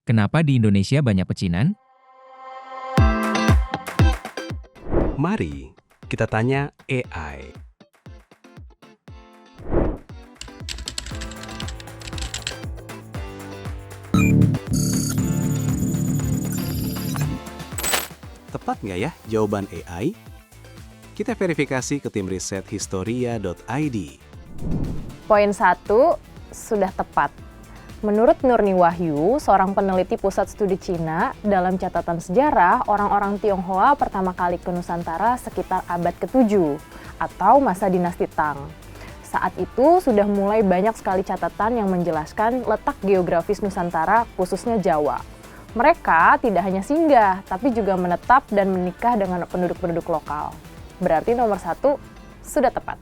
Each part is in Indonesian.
Kenapa di Indonesia banyak pecinan? Mari kita tanya AI. Tepat nggak ya jawaban AI? Kita verifikasi ke tim riset historia.id. Poin 1 sudah tepat. Menurut Nurni Wahyu, seorang peneliti Pusat Studi Cina, dalam catatan sejarah, orang-orang Tionghoa pertama kali ke Nusantara sekitar abad ke-7 atau masa dinasti Tang. Saat itu sudah mulai banyak sekali catatan yang menjelaskan letak geografis Nusantara, khususnya Jawa. Mereka tidak hanya singgah, tapi juga menetap dan menikah dengan penduduk-penduduk lokal. Berarti nomor 1 sudah tepat.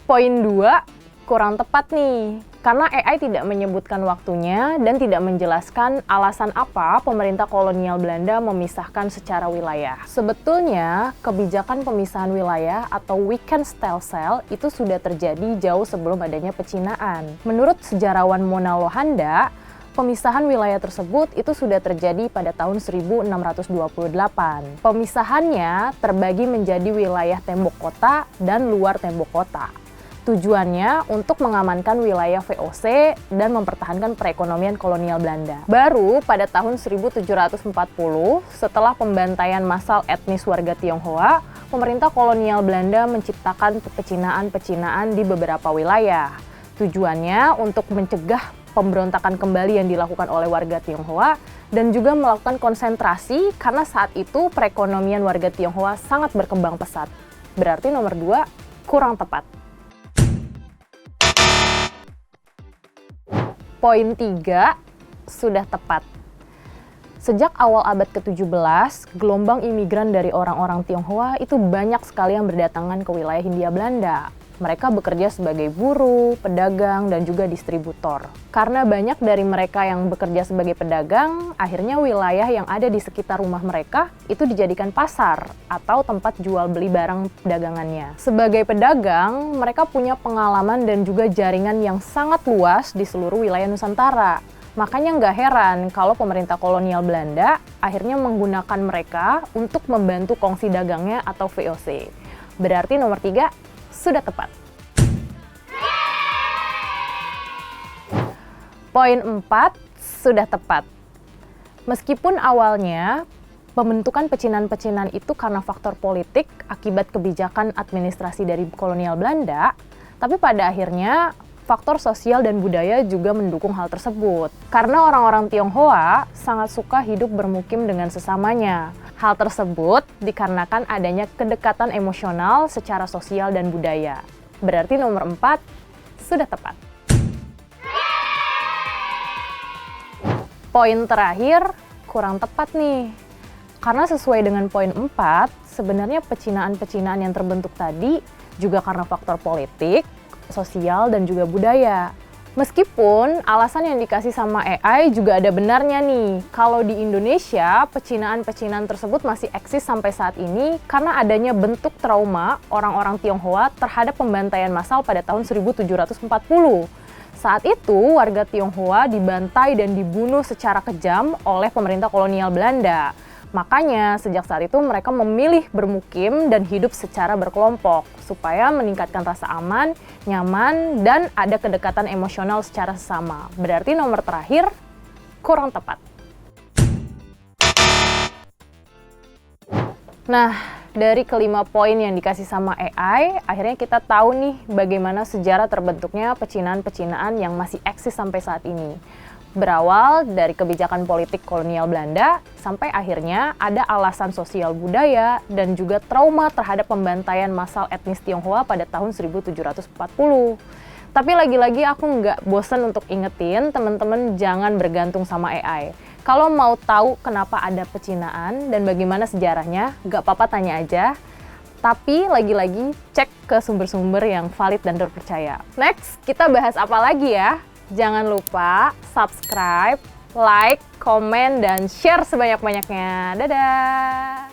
Poin 2 kurang tepat nih, karena AI tidak menyebutkan waktunya dan tidak menjelaskan alasan apa pemerintah kolonial Belanda memisahkan secara wilayah. Sebetulnya, kebijakan pemisahan wilayah atau Weekendstelsel itu sudah terjadi jauh sebelum adanya pecinaan. Menurut sejarawan Mona Lohanda, pemisahan wilayah tersebut itu sudah terjadi pada tahun 1628. Pemisahannya terbagi menjadi wilayah tembok kota dan luar tembok kota. Tujuannya untuk mengamankan wilayah VOC dan mempertahankan perekonomian kolonial Belanda. Baru pada tahun 1740, setelah pembantaian massal etnis warga Tionghoa, pemerintah kolonial Belanda menciptakan pecinaan-pecinaan di beberapa wilayah. Tujuannya untuk mencegah pemberontakan kembali yang dilakukan oleh warga Tionghoa dan juga melakukan konsentrasi karena saat itu perekonomian warga Tionghoa sangat berkembang pesat. Berarti nomor 2 kurang tepat. Poin 3 sudah tepat. Sejak awal abad ke-17, gelombang imigran dari orang-orang Tionghoa itu banyak sekali yang berdatangan ke wilayah Hindia Belanda. Mereka bekerja sebagai buruh, pedagang, dan juga distributor. Karena banyak dari mereka yang bekerja sebagai pedagang, akhirnya wilayah yang ada di sekitar rumah mereka itu dijadikan pasar atau tempat jual beli barang dagangannya. Sebagai pedagang, mereka punya pengalaman dan juga jaringan yang sangat luas di seluruh wilayah Nusantara. Makanya nggak heran kalau pemerintah kolonial Belanda akhirnya menggunakan mereka untuk membantu kongsi dagangnya atau VOC. Berarti nomor 3 sudah tepat. Poin 4 sudah tepat. Meskipun awalnya pembentukan pecinan-pecinan itu karena faktor politik akibat kebijakan administrasi dari kolonial Belanda, tapi pada akhirnya faktor sosial dan budaya juga mendukung hal tersebut. Karena orang-orang Tionghoa sangat suka hidup bermukim dengan sesamanya. Hal tersebut dikarenakan adanya kedekatan emosional secara sosial dan budaya. Berarti nomor 4 sudah tepat. Poin terakhir kurang tepat nih. Karena sesuai dengan poin 4, sebenarnya pecinaan-pecinaan yang terbentuk tadi juga karena faktor politik, sosial, dan juga budaya. Meskipun alasan yang dikasih sama AI juga ada benarnya nih. Kalau di Indonesia, pecinaan-pecinaan tersebut masih eksis sampai saat ini karena adanya bentuk trauma orang-orang Tionghoa terhadap pembantaian massal pada tahun 1740. Saat itu, warga Tionghoa dibantai dan dibunuh secara kejam oleh pemerintah kolonial Belanda. Makanya, sejak saat itu mereka memilih bermukim dan hidup secara berkelompok supaya meningkatkan rasa aman, nyaman, dan ada kedekatan emosional secara sesama. Berarti nomor terakhir kurang tepat. Nah, dari kelima poin yang dikasih sama AI, akhirnya kita tahu nih bagaimana sejarah terbentuknya pecinaan-pecinaan yang masih eksis sampai saat ini. Berawal dari kebijakan politik kolonial Belanda, sampai akhirnya ada alasan sosial budaya dan juga trauma terhadap pembantaian massal etnis Tionghoa pada tahun 1740. Tapi lagi-lagi aku nggak bosan untuk ingetin teman-teman jangan bergantung sama AI. Kalau mau tahu kenapa ada pecinaan dan bagaimana sejarahnya, nggak apa-apa tanya aja. Tapi lagi-lagi cek ke sumber-sumber yang valid dan terpercaya. Next, kita bahas apa lagi ya? Jangan lupa subscribe, like, komen, dan share sebanyak-banyaknya. Dadah!